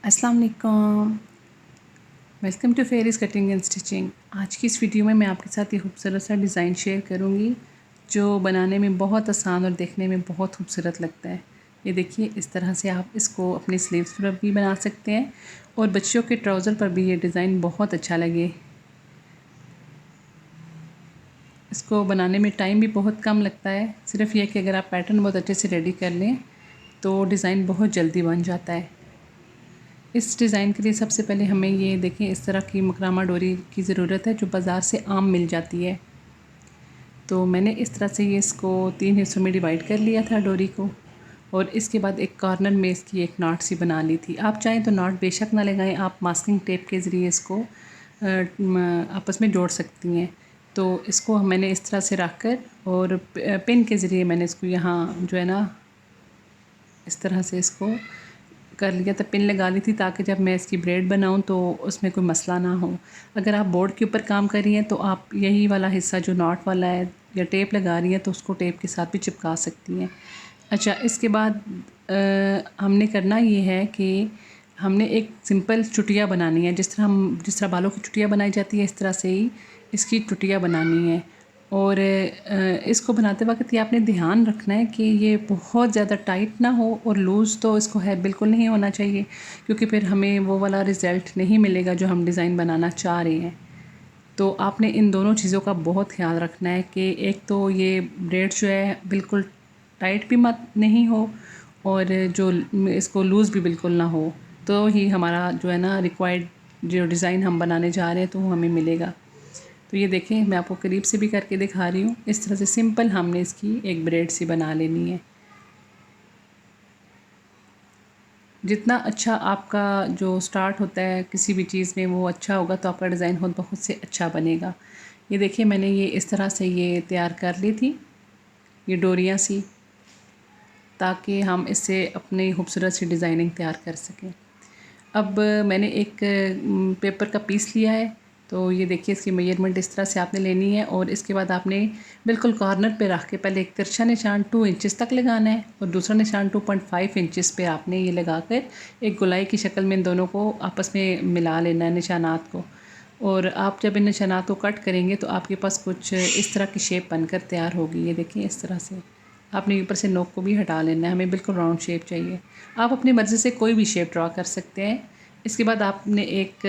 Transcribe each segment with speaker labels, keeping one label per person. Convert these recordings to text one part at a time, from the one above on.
Speaker 1: अस्सलाम वालेकुम। Welcome to fairies cutting and stitching. आज की इस वीडियो में मैं आपके साथ ये खूबसूरत सा डिज़ाइन शेयर करूँगी जो बनाने में बहुत आसान और देखने में बहुत खूबसूरत लगता है। ये देखिए, इस तरह से आप इसको अपनी स्लीव्स पर भी बना सकते हैं और बच्चों के ट्राउज़र पर भी ये डिज़ाइन बहुत अच्छा लगे। इसको बनाने में टाइम भी बहुत कम लगता है। सिर्फ़ ये कि अगर आप पैटर्न बहुत अच्छे से रेडी कर लें तो डिज़ाइन बहुत जल्दी बन जाता है। इस डिज़ाइन के लिए सबसे पहले हमें ये देखें, इस तरह की मकरामा डोरी की ज़रूरत है जो बाज़ार से आम मिल जाती है। तो मैंने इस तरह से ये इसको 3 हिस्सों में डिवाइड कर लिया था डोरी को, और इसके बाद एक कॉर्नर में इसकी एक नॉट सी बना ली थी। आप चाहें तो नॉट बेशक ना लगाएं, आप मास्किंग टेप के ज़रिए इसको आपस में जोड़ सकती हैं। तो इसको मैंने इस तरह से रख कर और पिन के ज़रिए मैंने इसको यहाँ जो है ना इस तरह से इसको कर लिया था, पिन लगा ली थी ताकि जब मैं इसकी ब्रेड बनाऊं तो उसमें कोई मसला ना हो। अगर आप बोर्ड के ऊपर काम कर रही हैं तो आप यही वाला हिस्सा जो नॉट वाला है या टेप लगा रही हैं तो उसको टेप के साथ भी चिपका सकती हैं। अच्छा, इसके बाद हमने करना ये है कि हमने एक सिंपल चुटिया बनानी है। जिस तरह बालों की चुटिया बनाई जाती है इस तरह से ही इसकी चुटिया बनानी है। और इसको बनाते वक्त ये आपने ध्यान रखना है कि ये बहुत ज़्यादा टाइट ना हो और लूज़ तो इसको है बिल्कुल नहीं होना चाहिए, क्योंकि फिर हमें वो वाला रिज़ल्ट नहीं मिलेगा जो हम डिज़ाइन बनाना चाह रहे हैं। तो आपने इन दोनों चीज़ों का बहुत ख्याल रखना है कि एक तो ये ब्रेड जो है बिल्कुल टाइट भी मत नहीं हो और जो इसको लूज़ भी बिल्कुल ना हो, तो ही हमारा जो है ना रिक्वायर्ड जो डिज़ाइन हम बनाने जा रहे हैं तो वो हमें मिलेगा। तो ये देखें, मैं आपको करीब से भी करके दिखा रही हूँ। इस तरह से सिंपल हमने इसकी एक ब्रेड सी बना लेनी है। जितना अच्छा आपका जो स्टार्ट होता है किसी भी चीज़ में वो अच्छा होगा तो आपका डिज़ाइन बहुत से अच्छा बनेगा। ये देखिए, मैंने ये इस तरह से ये तैयार कर ली थी ये डोरियाँ सी, ताकि हम इससे अपनी खूबसूरत सी डिज़ाइनिंग तैयार कर सकें। अब मैंने एक पेपर का पीस लिया है, तो ये देखिए इसकी मेजरमेंट इस तरह से आपने लेनी है और इसके बाद आपने बिल्कुल कॉर्नर पे रख के पहले एक तिरछा निशान 2 इंचेस तक लगाना है और दूसरा निशान 2.5 इंचेस पे आपने ये लगाकर एक गोलाई की शक्ल में इन दोनों को आपस में मिला लेना है निशानात को। और आप जब इन निशानात को कट करेंगे तो आपके पास कुछ इस तरह की शेप बनकर तैयार होगी। ये देखिए, इस तरह से आपने ऊपर से नोक को भी हटा लेना है, हमें बिल्कुल राउंड शेप चाहिए। आप अपनी मर्ज़ी से कोई भी शेप ड्रा कर सकते हैं। इसके बाद आपने एक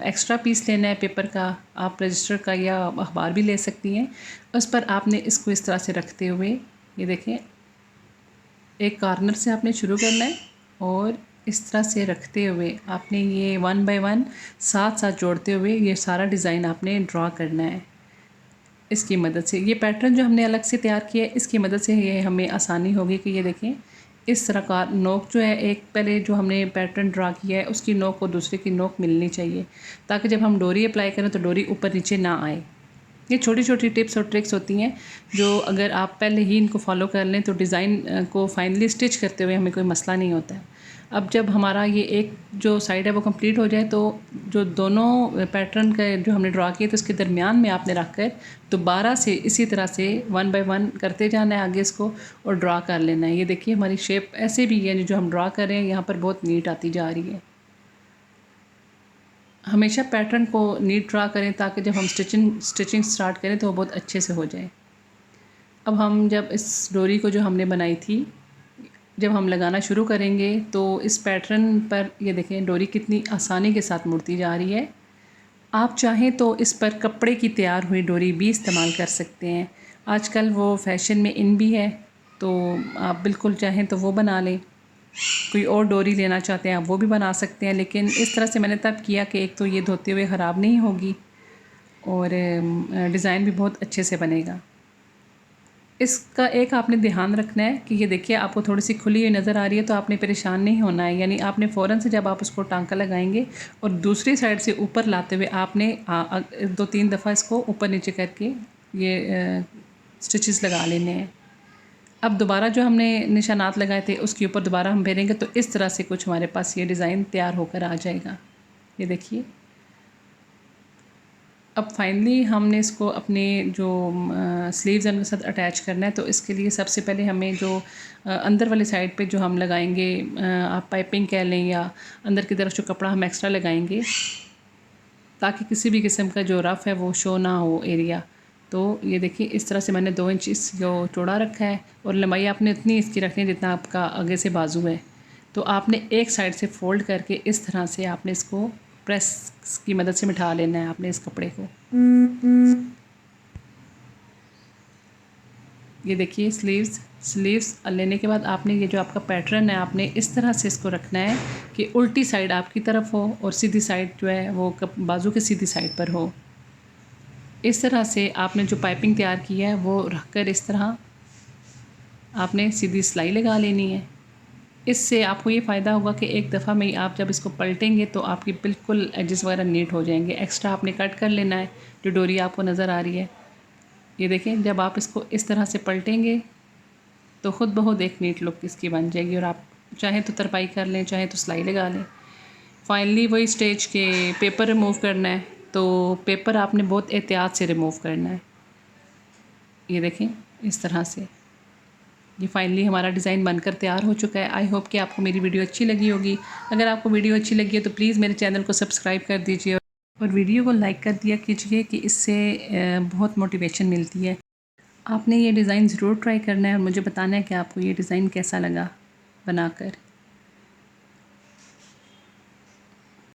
Speaker 1: एक्स्ट्रा पीस लेना है पेपर का, आप रजिस्टर का या अखबार भी ले सकती हैं। उस पर आपने इसको इस तरह से रखते हुए ये देखें, एक कॉर्नर से आपने शुरू करना है और इस तरह से रखते हुए आपने ये 1 बाय 1 साथ साथ जोड़ते हुए ये सारा डिज़ाइन आपने ड्रा करना है। इसकी मदद से ये पैटर्न जो हमने अलग से तैयार किया है इसकी मदद से ये हमें आसानी होगी कि ये देखें, इस तरह का नोक जो है, एक पहले जो हमने पैटर्न ड्रा किया है उसकी नोक और दूसरे की नोक मिलनी चाहिए, ताकि जब हम डोरी अप्लाई करें तो डोरी ऊपर नीचे ना आए। ये छोटी छोटी टिप्स और ट्रिक्स होती हैं जो अगर आप पहले ही इनको फॉलो कर लें तो डिज़ाइन को फाइनली स्टिच करते हुए हमें कोई मसला नहीं होता है। अब जब हमारा ये एक जो साइड है वो कंप्लीट हो जाए तो जो दोनों पैटर्न का जो हमने ड्रा किए तो उसके दरमियान में आपने रख कर दोबारा से इसी तरह से 1 बाय 1 करते जाना है आगे इसको और ड्रा कर लेना है। ये देखिए, हमारी शेप ऐसे भी है जो हम ड्रा कर रहे हैं यहाँ पर बहुत नीट आती जा रही है। हमेशा पैटर्न को नीट ड्रा करें ताकि जब हम स्टिचिंग स्टार्ट करें तो वो बहुत अच्छे से हो जाए। अब हम जब इस डोरी को जो हमने बनाई थी जब हम लगाना शुरू करेंगे तो इस पैटर्न पर ये देखें डोरी कितनी आसानी के साथ मुड़ती जा रही है। आप चाहें तो इस पर कपड़े की तैयार हुई डोरी भी इस्तेमाल कर सकते हैं। आजकल वो फैशन में इन भी है, तो आप बिल्कुल चाहें तो वो बना लें। कोई और डोरी लेना चाहते हैं आप वो भी बना सकते हैं, लेकिन इस तरह से मैंने तब किया कि एक तो ये धोते हुए ख़राब नहीं होगी और डिज़ाइन भी बहुत अच्छे से बनेगा। इसका एक आपने ध्यान रखना है कि ये देखिए आपको थोड़ी सी खुली हुई नज़र आ रही है तो आपने परेशान नहीं होना है, यानी आपने फ़ौरन से जब आप उसको टांका लगाएंगे और दूसरी साइड से ऊपर लाते हुए आपने 2-3 दफ़ा इसको ऊपर नीचे करके ये स्टिचेस लगा लेने हैं। अब दोबारा जो हमने निशानात लगाए थे उसके ऊपर दोबारा हम फेरेंगे तो इस तरह से कुछ हमारे पास ये डिज़ाइन तैयार होकर आ जाएगा। ये देखिए, अब फाइनली हमने इसको अपने जो स्लीव्स उनके साथ अटैच करना है। तो इसके लिए सबसे पहले हमें जो अंदर वाली साइड पे जो हम लगाएंगे, आप पाइपिंग कह लें या अंदर की तरफ जो कपड़ा हम एक्स्ट्रा लगाएंगे, ताकि किसी भी किस्म का जो रफ़ है वो शो ना हो एरिया। तो ये देखिए इस तरह से मैंने 2 इंच इस जो चौड़ा रखा है और लंबाई आपने इतनी इसकी रखनी है जितना आपका आगे से बाजू है। तो आपने एक साइड से फ़ोल्ड करके इस तरह से आपने इसको प्रेस की मदद से बिठा लेना है आपने इस कपड़े को। ये देखिए स्लीव्स लेने के बाद आपने ये जो आपका पैटर्न है आपने इस तरह से इसको रखना है कि उल्टी साइड आपकी तरफ हो और सीधी साइड जो है वो बाजू की सीधी साइड पर हो। इस तरह से आपने जो पाइपिंग तैयार की है वो रख कर इस तरह आपने सीधी सिलाई लगा लेनी है। इससे आपको ये फ़ायदा होगा कि एक दफ़ा में ही आप जब इसको पलटेंगे तो आपकी बिल्कुल एजेस वगैरह नीट हो जाएंगे। एक्स्ट्रा आपने कट कर लेना है जो डोरी आपको नज़र आ रही है। ये देखें जब आप इसको इस तरह से पलटेंगे तो ख़ुद ब खुद एक नीट लुक इसकी बन जाएगी। और आप चाहें तो तरपाई कर लें, चाहें तो सिलाई लगा लें। फाइनली वही स्टेज के पेपर रिमूव करना है। तो पेपर आपने बहुत एहतियात से रिमूव करना है। ये देखें इस तरह से ये फाइनली हमारा डिज़ाइन बनकर तैयार हो चुका है। आई होप कि आपको मेरी वीडियो अच्छी लगी होगी। अगर आपको वीडियो अच्छी लगी है तो प्लीज़ मेरे चैनल को सब्सक्राइब कर दीजिए और वीडियो को लाइक कर दिया कीजिए कि इससे बहुत मोटिवेशन मिलती है। आपने ये डिज़ाइन ज़रूर ट्राई करना है और मुझे बताना है कि आपको ये डिज़ाइन कैसा लगा बनाकर।